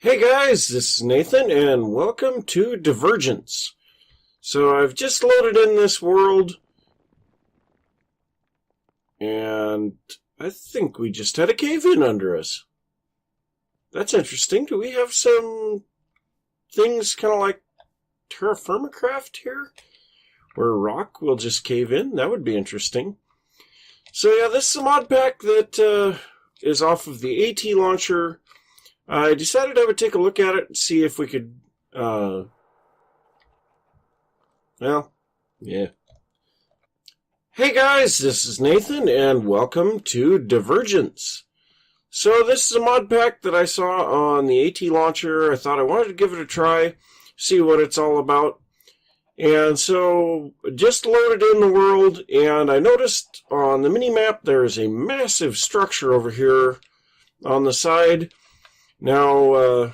Hey guys, this is Nathan, and welcome to Divergence. So I've just loaded in this world, and I think we just had a cave-in under us. That's interesting. Do we have some things kind of like terra firma craft here? Where rock will just cave in? That would be interesting. So yeah, this is a mod pack that is off of the ATLauncher. I decided I would take a look at it and see if we could, yeah. Hey guys, this is Nathan, and welcome to Divergence. So this is a mod pack that I saw on the ATLauncher. I thought I wanted to give it a try, see what it's all about. And so, just loaded in the world, and I noticed on the mini-map there's a massive structure over here on the side. Now,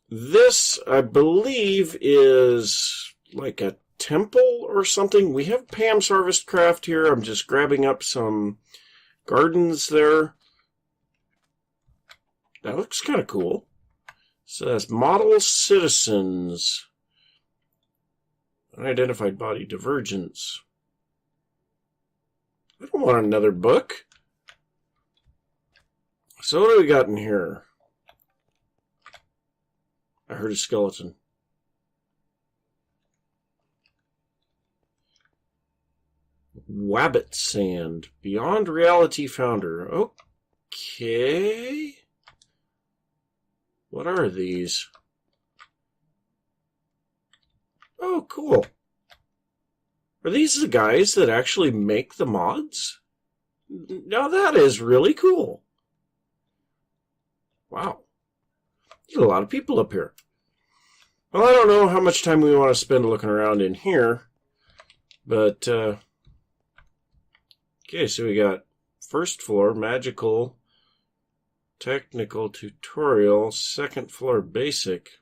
this, I believe, is like a temple or something. We have Pam's Harvest Craft here. I'm just grabbing up some gardens there. That looks kind of cool. So that's Model Citizens. Unidentified Body Divergence. I don't want another book. So what do we got in here? I heard a skeleton. Wabbit Sand. Beyond Reality Founder. Okay. What are these? Oh, cool. Are these the guys that actually make the mods? Now that is really cool. Wow. There's a lot of people up here. Well, I don't know how much time we want to spend looking around in here. But, okay, so we got first floor, magical, technical, tutorial, second floor, basic.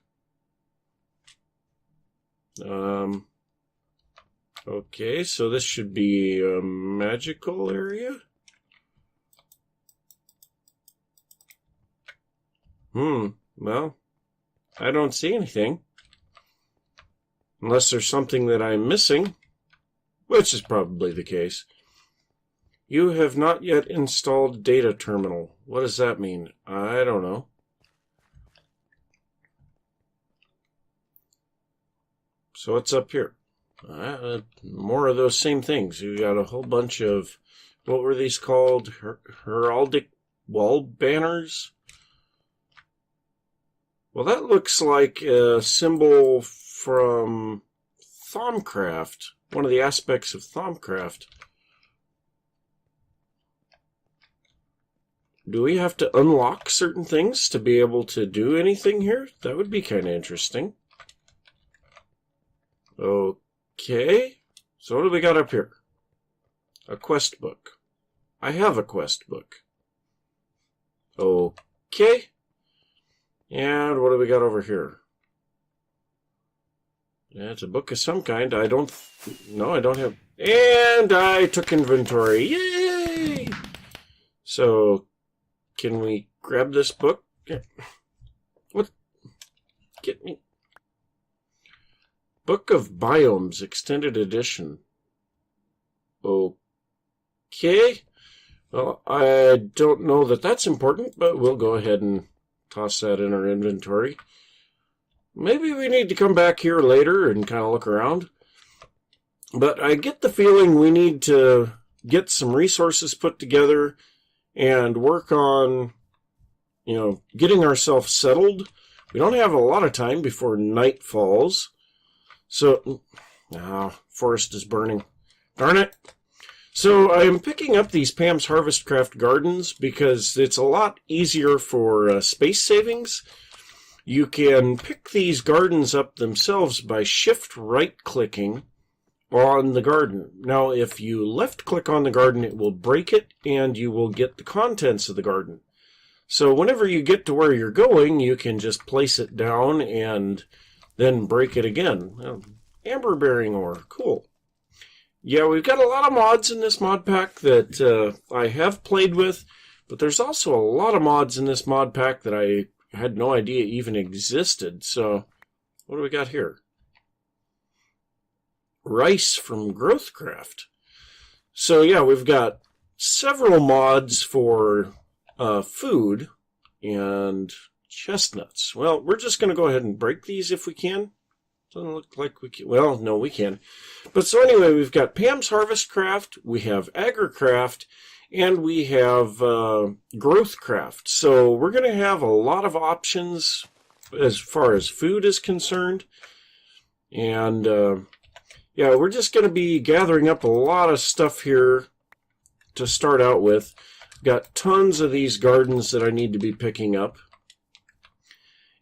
Okay, so this should be a magical area. Well, I don't see anything. Unless there's something that I'm missing, which is probably the case. You have not yet installed data terminal. What does that mean? I don't know. So what's up here? More of those same things. You got a whole bunch of, what were these called? Heraldic wall banners? Well, that looks like a symbol from Thaumcraft, one of the aspects of Thaumcraft. Do we have to unlock certain things to be able to do anything here? That would be kind of interesting. Okay, so what do we got up here? A quest book. I have a quest book. Okay. And what do we got over here? Yeah, it's a book of some kind. I don't have. And I took inventory. Yay! So, can we grab this book? What? Get me. Book of Biomes, Extended Edition. Okay. Well, I don't know that that's important, but we'll go ahead and toss that in our inventory. Maybe we need to come back here later and kind of look around. But I get the feeling we need to get some resources put together and work on, getting ourselves settled. We don't have a lot of time before night falls. So, forest is burning. Darn it. So I'm picking up these Pam's Harvest Craft gardens because it's a lot easier for space savings. You can pick these gardens up themselves by shift right-clicking on the garden. Now, if you left-click on the garden, it will break it, and you will get the contents of the garden. So whenever you get to where you're going, you can just place it down and then break it again. Amber-bearing ore. Cool. Yeah, we've got a lot of mods in this mod pack that I have played with, but there's also a lot of mods in this mod pack that I had no idea even existed. So, what do we got here? Rice from Growthcraft. So yeah, we've got several mods for food and chestnuts. Well, we're just going to go ahead and break these if we can. Doesn't look like we can. Well, no, we can. But so anyway, we've got Pam's Harvest Craft, we have AgriCraft, and we have Growthcraft. So we're going to have a lot of options as far as food is concerned. And yeah, we're just going to be gathering up a lot of stuff here to start out with. Got tons of these gardens that I need to be picking up.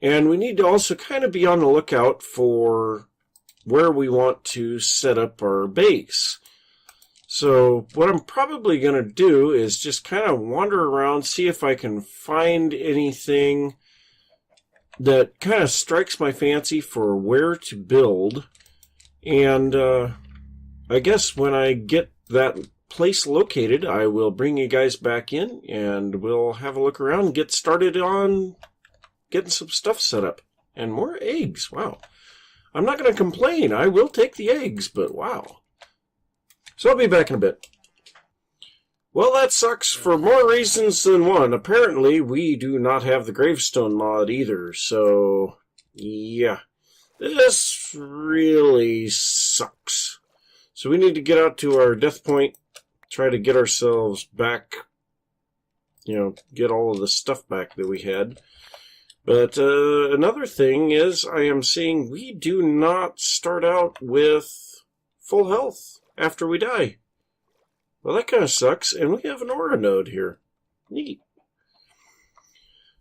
And we need to also kind of be on the lookout for where we want to set up our base. So what I'm probably going to do is just kind of wander around, see if I can find anything that kind of strikes my fancy for where to build. And I guess when I get that place located, I will bring you guys back in and we'll have a look around and get started on getting some stuff set up. And more eggs. Wow. I'm not going to complain. I will take the eggs, but wow. So I'll be back in a bit. Well, that sucks for more reasons than one. Apparently, we do not have the gravestone mod either. So, yeah. This really sucks. So we need to get out to our death point, try to get ourselves back, get all of the stuff back that we had. But another thing is I am seeing we do not start out with full health after we die. Well, that kind of sucks, and we have an aura node here. Neat.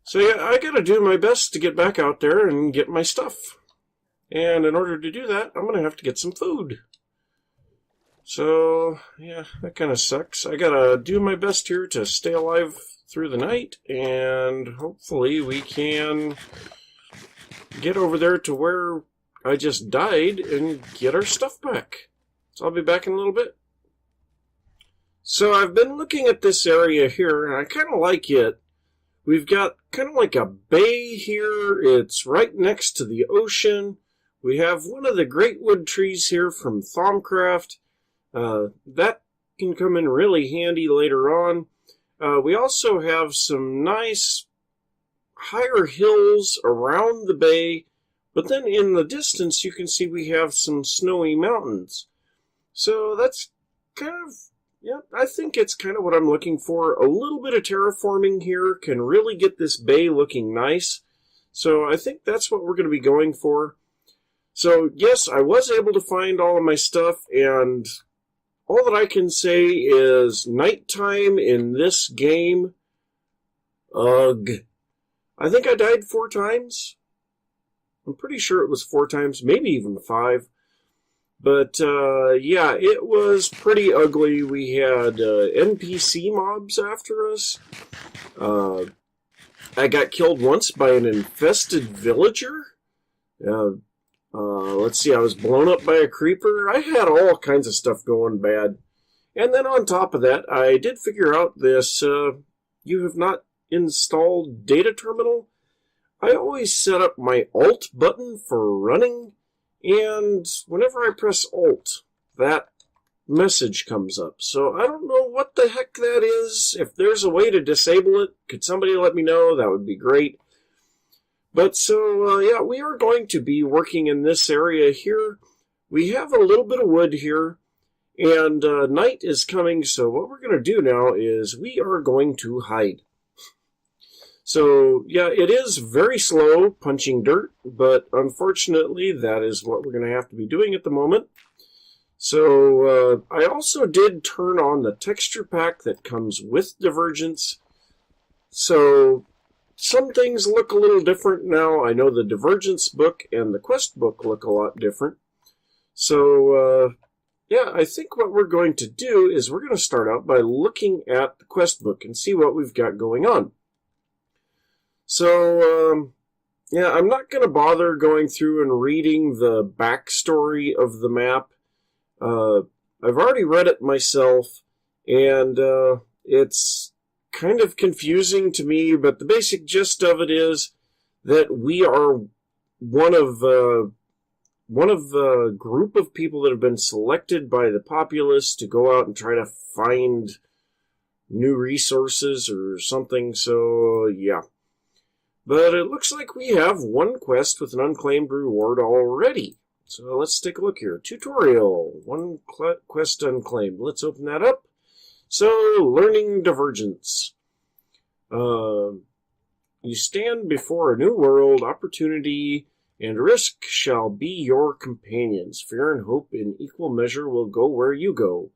So yeah, I gotta do my best to get back out there and get my stuff. And in order to do that, I'm going to have to get some food. So, yeah, that kind of sucks. I got to do my best here to stay alive through the night. And hopefully we can get over there to where I just died and get our stuff back. So I'll be back in a little bit. So I've been looking at this area here, and I kind of like it. We've got kind of like a bay here. It's right next to the ocean. We have one of the great wood trees here from Thaumcraft. That can come in really handy later on. We also have some nice higher hills around the bay, but then in the distance you can see we have some snowy mountains. So that's kind of, yeah, I think it's kind of what I'm looking for. A little bit of terraforming here can really get this bay looking nice. So I think that's what we're going to be going for. So, yes, I was able to find all of my stuff, and all that I can say is nighttime in this game, ugh. I think I died 4 times. I'm pretty sure it was 4 times, maybe even 5. But, yeah, it was pretty ugly. We had NPC mobs after us. I got killed once by an infested villager. Let's see, I was blown up by a creeper. I had all kinds of stuff going bad. And then on top of that, I did figure out this, you have not installed data terminal. I always set up my Alt button for running, and whenever I press Alt, that message comes up. So I don't know what the heck that is. If there's a way to disable it, could somebody let me know? That would be great. But so, yeah, we are going to be working in this area here. We have a little bit of wood here, and night is coming, so what we're going to do now is we are going to hide. So, yeah, it is very slow punching dirt, but unfortunately that is what we're going to have to be doing at the moment. So, I also did turn on the texture pack that comes with Divergence. So, some things look a little different now. I know the Divergence book and the Quest book look a lot different. So, yeah, I think what we're going to do is we're going to start out by looking at the Quest book and see what we've got going on. So, yeah, I'm not going to bother going through and reading the backstory of the map. I've already read it myself, and it's kind of confusing to me, but the basic gist of it is that we are one of the group of people that have been selected by the populace to go out and try to find new resources or something, so yeah. But it looks like we have one quest with an unclaimed reward already. So let's take a look here. Tutorial. One quest unclaimed. Let's open that up. So, learning Divergence. You stand before a new world. Opportunity and risk shall be your companions. Fear and hope in equal measure will go where you go.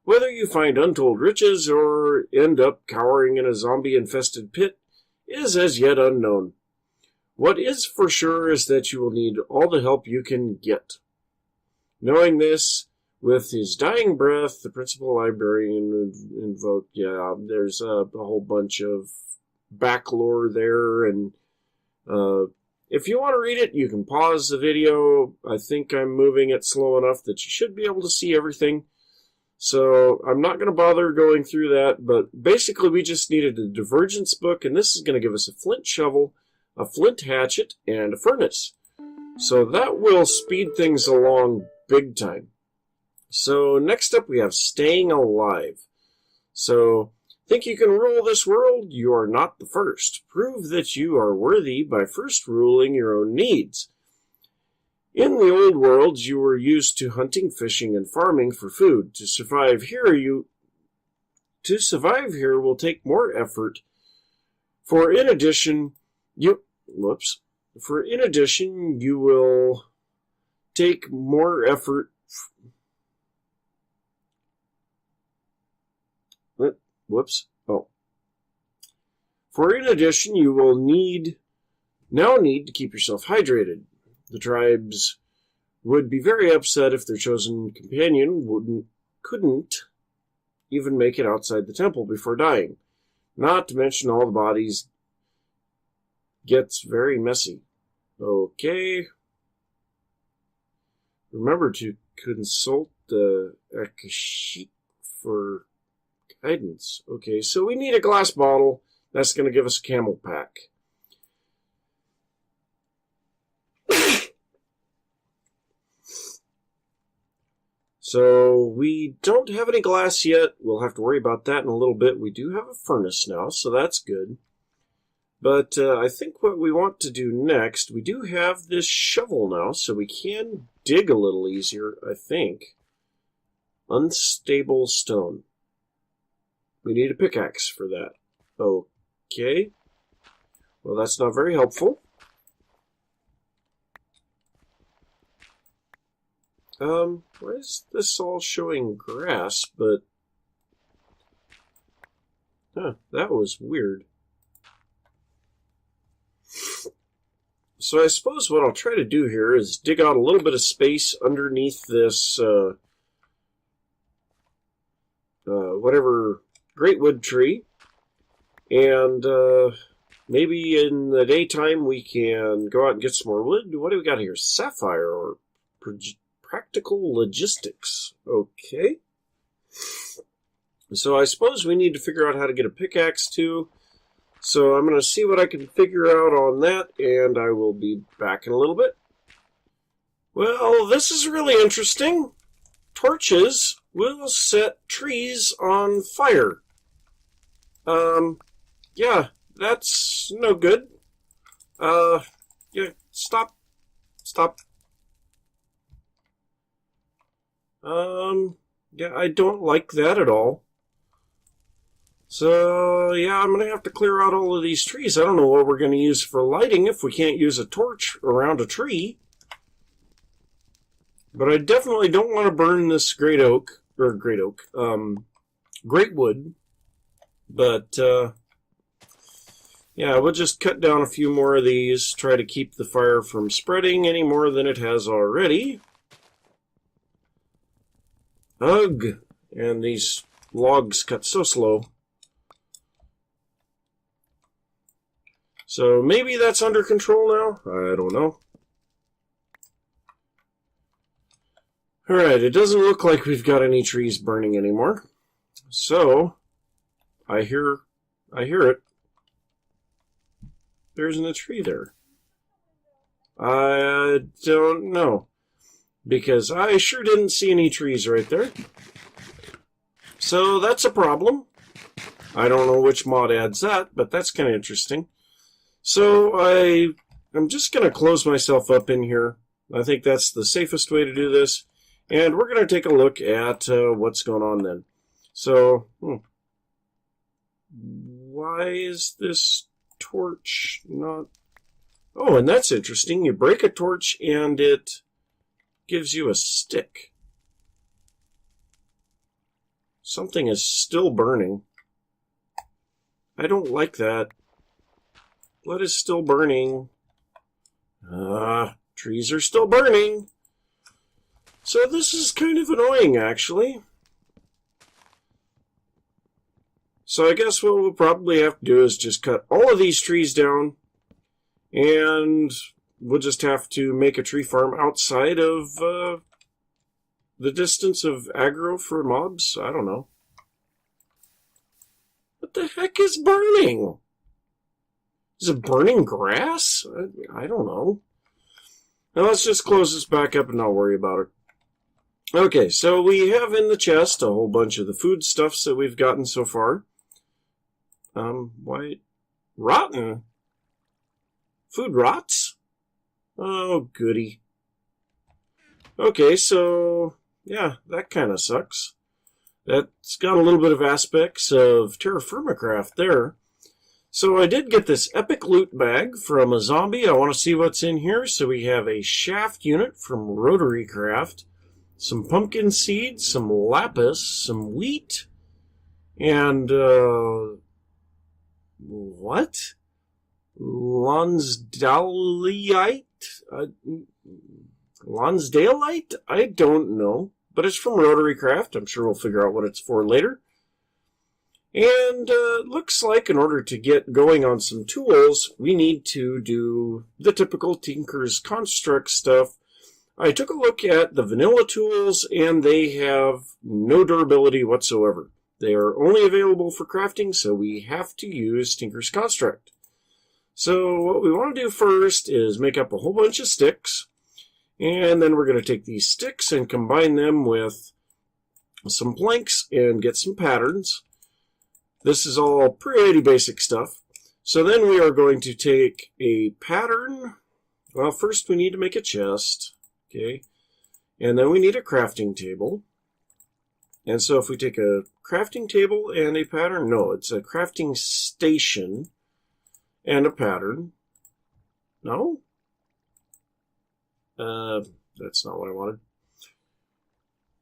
Whether you find untold riches or end up cowering in a zombie-infested pit is as yet unknown. What is for sure is that you will need all the help you can get. Knowing this, with his dying breath, the principal librarian invoked, there's a whole bunch of back lore there, and if you want to read it, you can pause the video. I think I'm moving it slow enough that you should be able to see everything. So I'm not going to bother going through that, but basically we just needed a Divergence book, and this is going to give us a flint shovel, a flint hatchet, and a furnace. So that will speed things along big time. So next up we have Staying Alive. So, think you can rule this world? You are not the first. Prove that you are worthy by first ruling your own needs. In the old worlds, you were used to hunting, fishing, and farming for food. To survive here will take more effort. For in addition, you will take more effort. For in addition, you will now need to keep yourself hydrated. The tribes would be very upset if their chosen companion couldn't even make it outside the temple before dying. Not to mention all the bodies gets very messy. Okay. Remember to consult the Akashic for guidance. Okay, so we need a glass bottle. That's going to give us a camel pack. So we don't have any glass yet. We'll have to worry about that in a little bit. We do have a furnace now, so that's good. But I think what we want to do next, we do have this shovel now, so we can dig a little easier, I think. Unstable stone. We need a pickaxe for that. Okay. Well, that's not very helpful. Why is this all showing grass, but... that was weird. So I suppose what I'll try to do here is dig out a little bit of space underneath this, whatever greatwood tree. And, maybe in the daytime we can go out and get some more wood. What do we got here? Sapphire or practical logistics. Okay. So I suppose we need to figure out how to get a pickaxe too. So I'm going to see what I can figure out on that, and I will be back in a little bit. Well, this is really interesting. Torches will set trees on fire. Yeah, that's no good. Yeah, stop. Yeah, I don't like that at all. So, yeah, I'm going to have to clear out all of these trees. I don't know what we're going to use for lighting if we can't use a torch around a tree. But I definitely don't want to burn this greatwood. But, yeah, we'll just cut down a few more of these, try to keep the fire from spreading any more than it has already. Ugh! And these logs cut so slow. So maybe that's under control now? I don't know. Alright, it doesn't look like we've got any trees burning anymore. So, I hear it. there isn't a tree there? I don't know. Because I sure didn't see any trees right there. So that's a problem. I don't know which mod adds that, but that's kind of interesting. So I'm just going to close myself up in here. I think that's the safest way to do this. And we're going to take a look at what's going on then. So, why is this torch not... Oh, and that's interesting. You break a torch and it gives you a stick. Something is still burning. I don't like that. What is still burning? Trees are still burning. So this is kind of annoying, actually. So I guess what we'll probably have to do is just cut all of these trees down, and we'll just have to make a tree farm outside of the distance of aggro for mobs. I don't know. What the heck is burning? Is it burning grass? I don't know. Now let's just close this back up and not worry about it. Okay, so we have in the chest a whole bunch of the foodstuffs that we've gotten so far. Why? Rotten? Food rots? Oh, goody. Okay, so, yeah, that kind of sucks. That's got a little bit of aspects of terra firma craft there. So I did get this epic loot bag from a zombie. I want to see what's in here. So we have a shaft unit from Rotary Craft, some pumpkin seeds, some lapis, some wheat, and, what? Lonsdaleite? Lonsdaleite? I don't know. But it's from Rotary Craft. I'm sure we'll figure out what it's for later. And looks like in order to get going on some tools, we need to do the typical Tinker's Construct stuff. I took a look at the vanilla tools, and they have no durability whatsoever. They are only available for crafting, so we have to use Tinker's Construct. So what we want to do first is make up a whole bunch of sticks, and then we're going to take these sticks and combine them with some planks and get some patterns. This is all pretty basic stuff. So then we are going to take a pattern. Well, first we need to make a chest, okay? And then we need a crafting table. And so if we take a crafting table and a pattern, no, it's a crafting station and a pattern. No? That's not what I wanted.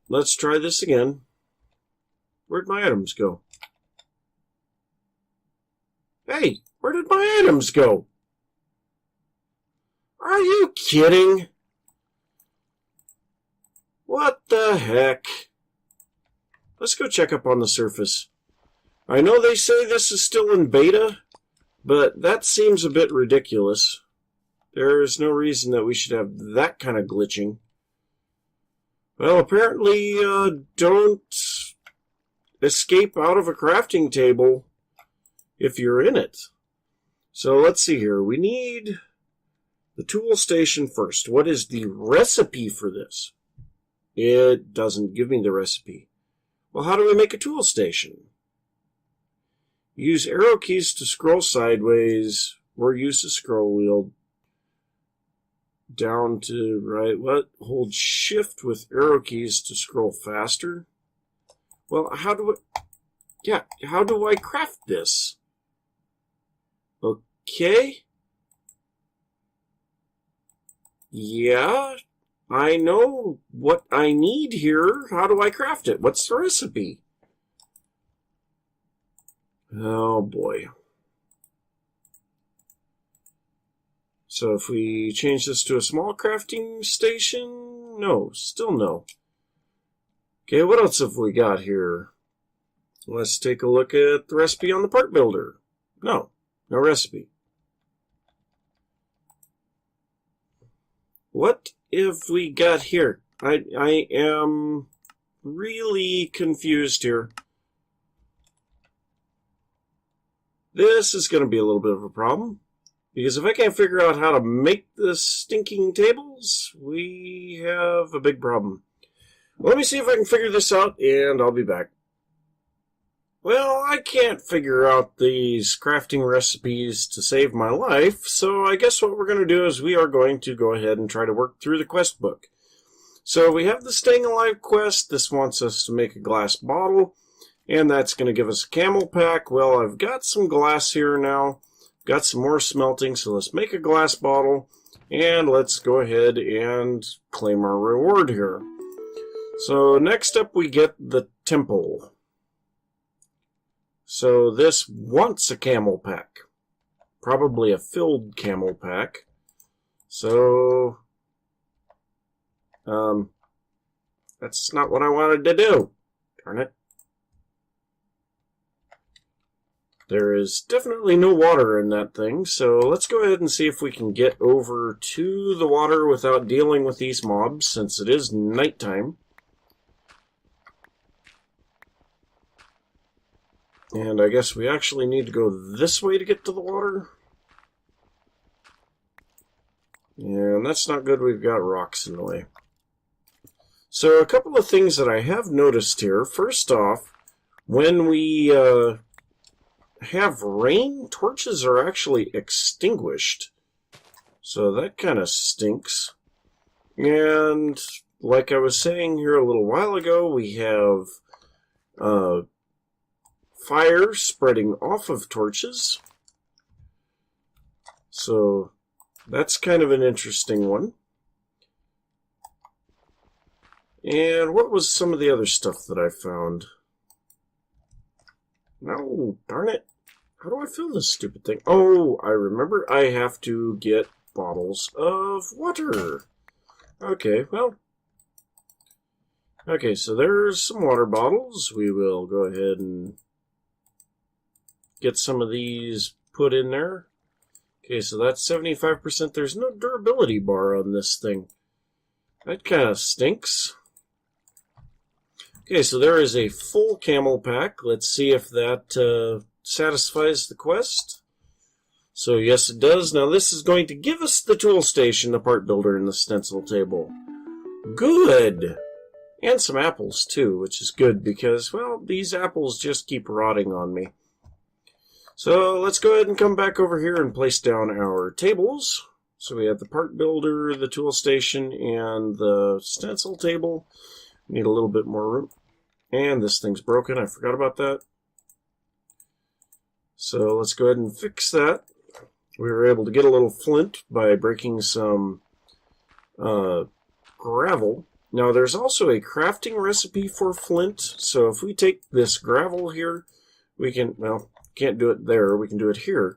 Let's try this again. Where'd my items go? Hey, where did my items go? Are you kidding? What the heck? Let's go check up on the surface. I know they say this is still in beta, but that seems a bit ridiculous. There is no reason that we should have that kind of glitching. Well, apparently, don't escape out of a crafting table if you're in it. So let's see here. We need the tool station first. What is the recipe for this? It doesn't give me the recipe. Well, how do we make a tool station? Use arrow keys to scroll sideways, or use the scroll wheel down to right. What? Hold shift with arrow keys to scroll faster. Well, how do I craft this? Okay. Yeah, I know what I need here. How do I craft it? What's the recipe? Oh boy. So if we change this to a small crafting station, no, still no. Okay, what else have we got here? Let's take a look at the recipe on the part builder. No recipe. What have we got here? I am really confused here. This is going to be a little bit of a problem. Because if I can't figure out how to make the stinking tables, we have a big problem. Let me see if I can figure this out, and I'll be back. Well, I can't figure out these crafting recipes to save my life, so I guess what we're going to do is we are going to go ahead and try to work through the quest book. So we have the Staying Alive quest. This wants us to make a glass bottle, and that's going to give us a camel pack. Well, I've got some glass here now. Got some more smelting, so let's make a glass bottle, and let's go ahead and claim our reward here. So next up we get the temple. So this wants a camel pack. Probably a filled camel pack. So, that's not what I wanted to do. Darn it. There is definitely no water in that thing, so let's go ahead and see if we can get over to the water without dealing with these mobs, since it is nighttime. And I guess we actually need to go this way to get to the water. And that's not good, we've got rocks in the way. So a couple of things that I have noticed here. First off, when we have rain, torches are actually extinguished. So that kind of stinks. And like I was saying here a little while ago, we have fire spreading off of torches. So that's kind of an interesting one. And what was some of the other stuff that I found? No, darn it. How do I fill this stupid thing? Oh, I remember. I have to get bottles of water. Okay, well. Okay, so there's some water bottles. We will go ahead and get some of these put in there. Okay, so that's 75%. There's no durability bar on this thing. That kind of stinks. Okay, so there is a full camel pack. Let's see if that satisfies the quest. So yes, it does. Now this is going to give us the tool station, the part builder, and the stencil table. Good! And some apples too, which is good because, well, these apples just keep rotting on me. So let's go ahead and come back over here and place down our tables. So we have the part builder, the tool station, and the stencil table. Need a little bit more room. And this thing's broken. I forgot about that. So let's go ahead and fix that. We were able to get a little flint by breaking some gravel. Now there's also a crafting recipe for flint. So if we take this gravel here, we can, well, can't do it there. We can do it here.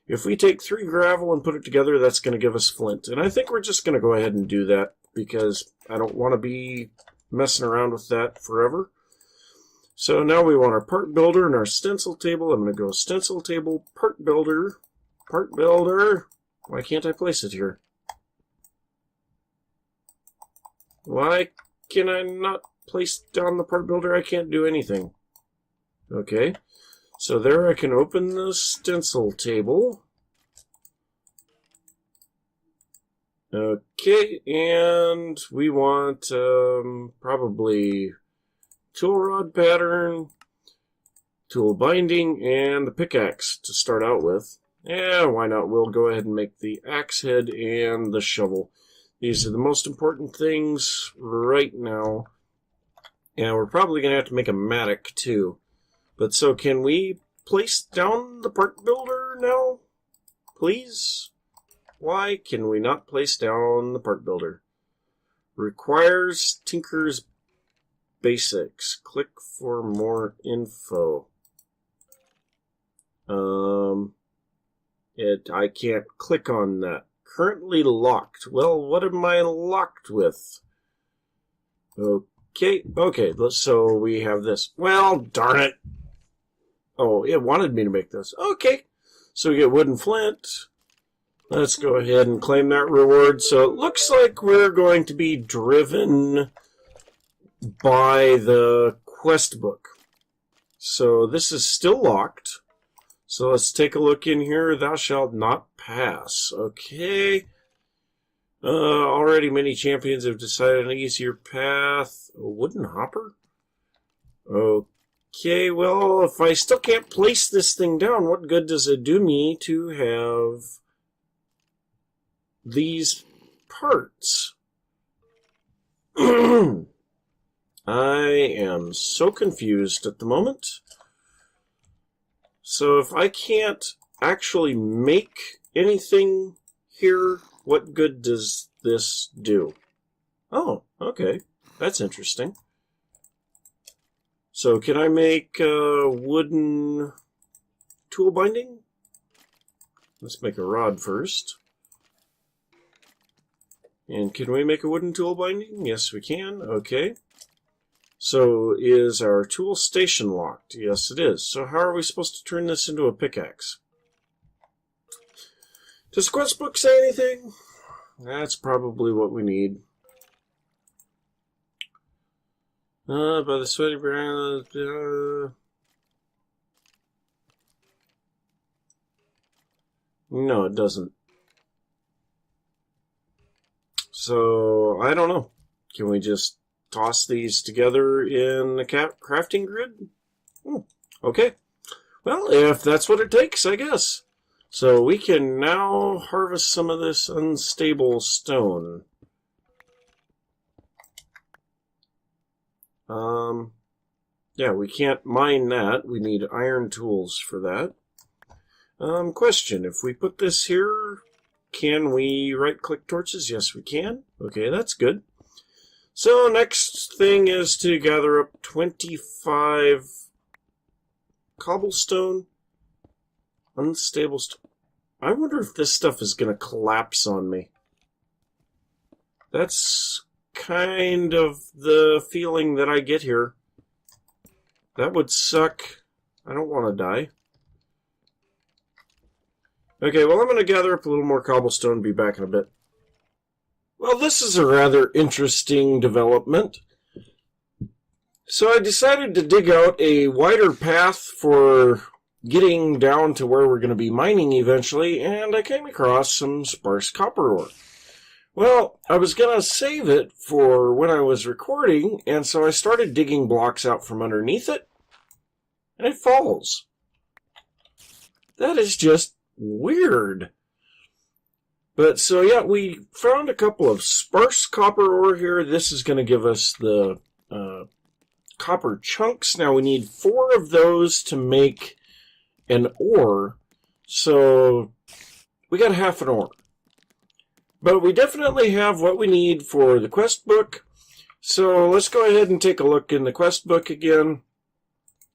If we take 3 gravel and put it together, that's going to give us flint. And I think we're just going to go ahead and do that because I don't want to be messing around with that forever. So now we want our part builder and our stencil table. I'm going to go stencil table, part builder, part builder. Why can't I place it here? Why can I not place down the part builder? I can't do anything. Okay. So there I can open the stencil table. Okay, and we want probably tool rod pattern, tool binding, and the pickaxe to start out with. Yeah, why not? We'll go ahead and make the axe head and the shovel. These are the most important things right now. And we're probably going to have to make a mattock too. But so can we place down the part builder now? Please? Why can we not place down the part builder? Requires Tinker's Basics. Click for more info. I can't click on that. Currently locked. Well, what am I locked with? Okay, so we have this. Well, darn it. Oh, it wanted me to make this. Okay, so we get wooden flint. Let's go ahead and claim that reward. So it looks like we're going to be driven by the quest book. So this is still locked. So let's take a look in here. Thou shalt not pass. Okay. Already many champions have decided an easier path. A wooden hopper? Okay, well, if I still can't place this thing down, what good does it do me to have these parts? I am so confused at the moment. So if I can't actually make anything here, what good does this do? Oh, okay. That's interesting. So can I make a wooden tool binding? Let's make a rod first. And can we make a wooden tool binding? Yes, we can. Okay. So is our tool station locked? Yes, it is. So how are we supposed to turn this into a pickaxe? Does the quest book say anything? That's probably what we need. By the sweaty brow. No, it doesn't. So, I don't know. Can we just toss these together in the crafting grid? Okay. Well, if that's what it takes, I guess. So we can now harvest some of this unstable stone. Yeah, we can't mine that. We need iron tools for that. Question, if we put this here, can we right-click torches? Yes, we can. Okay, that's good. So next thing is to gather up 25 cobblestone. Unstable stone. I wonder if this stuff is going to collapse on me. That's kind of the feeling that I get here. That would suck. I don't want to die. Okay, well, I'm going to gather up a little more cobblestone and be back in a bit. Well, this is a rather interesting development. So I decided to dig out a wider path for getting down to where we're going to be mining eventually, and I came across some sparse copper ore. Well, I was going to save it for when I was recording, and so I started digging blocks out from underneath it, and it falls. That is just weird. But so yeah, we found a couple of sparse copper ore here. This is going to give us the copper chunks. Now we need 4 of those to make an ore, so we got half an ore. But we definitely have what we need for the quest book. So let's go ahead and take a look in the quest book again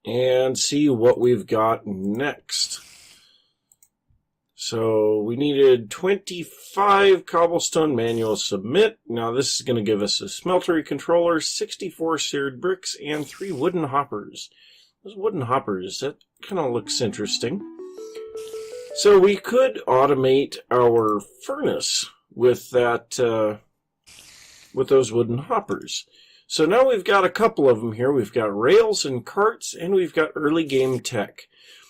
and see what we've got next. So we needed 25 cobblestone manual submit. Now this is going to give us a smeltery controller, 64 seared bricks, and 3 wooden hoppers. Those wooden hoppers, that kind of looks interesting. So we could automate our furnace with that, with those wooden hoppers. So now we've got a couple of them here. We've got rails and carts, and we've got early game tech.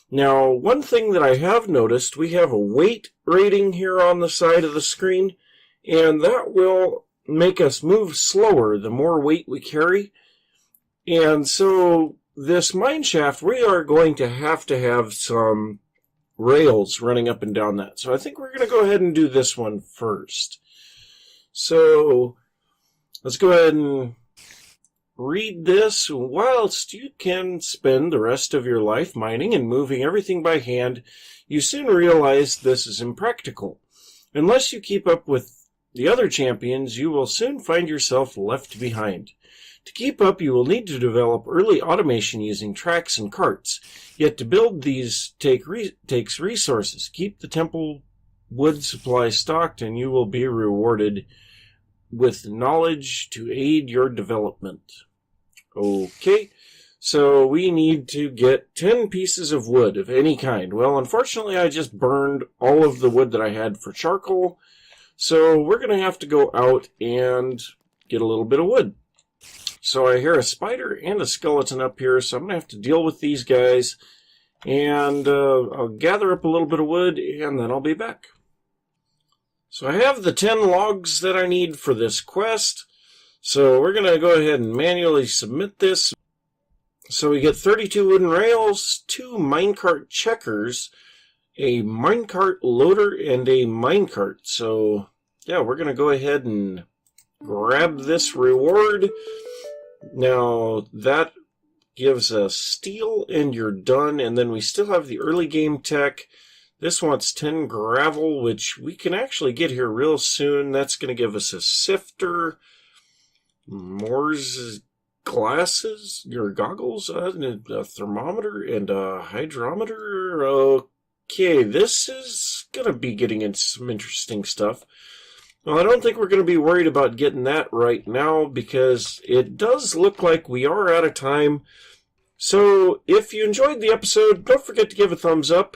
Now, one thing that I have noticed, we have a weight rating here on the side of the screen, and that will make us move slower the more weight we carry. And so this mine shaft, we are going to have some rails running up and down that. So I think we're going to go ahead and do this one first. So let's go ahead and read this. Whilst you can spend the rest of your life mining and moving everything by hand, you soon realize this is impractical. Unless you keep up with the other champions, you will soon find yourself left behind. To keep up, you will need to develop early automation using tracks and carts. Yet to build these takes resources. Keep the temple wood supply stocked, and you will be rewarded with knowledge to aid your development. Okay, so we need to get 10 pieces of wood of any kind. Well, unfortunately, I just burned all of the wood that I had for charcoal, so we're going to have to go out and get a little bit of wood. So I hear a spider and a skeleton up here, so I'm going to have to deal with these guys, and I'll gather up a little bit of wood, and then I'll be back. So I have the 10 logs that I need for this quest. So we're going to go ahead and manually submit this. So we get 32 wooden rails, 2 minecart checkers, a minecart loader, and a minecart. So yeah, we're going to go ahead and grab this reward. Now that gives us steel and you're done. And then we still have the early game tech. This wants 10 gravel, which we can actually get here real soon. That's going to give us a sifter, Moore's glasses, your goggles, a thermometer, and a hydrometer. Okay, this is going to be getting into some interesting stuff. Well, I don't think we're going to be worried about getting that right now because it does look like we are out of time. So if you enjoyed the episode, don't forget to give a thumbs up.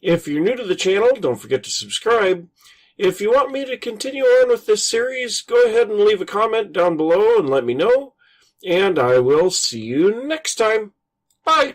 If you're new to the channel, don't forget to subscribe. If you want me to continue on with this series, go ahead and leave a comment down below and let me know. And I will see you next time. Bye!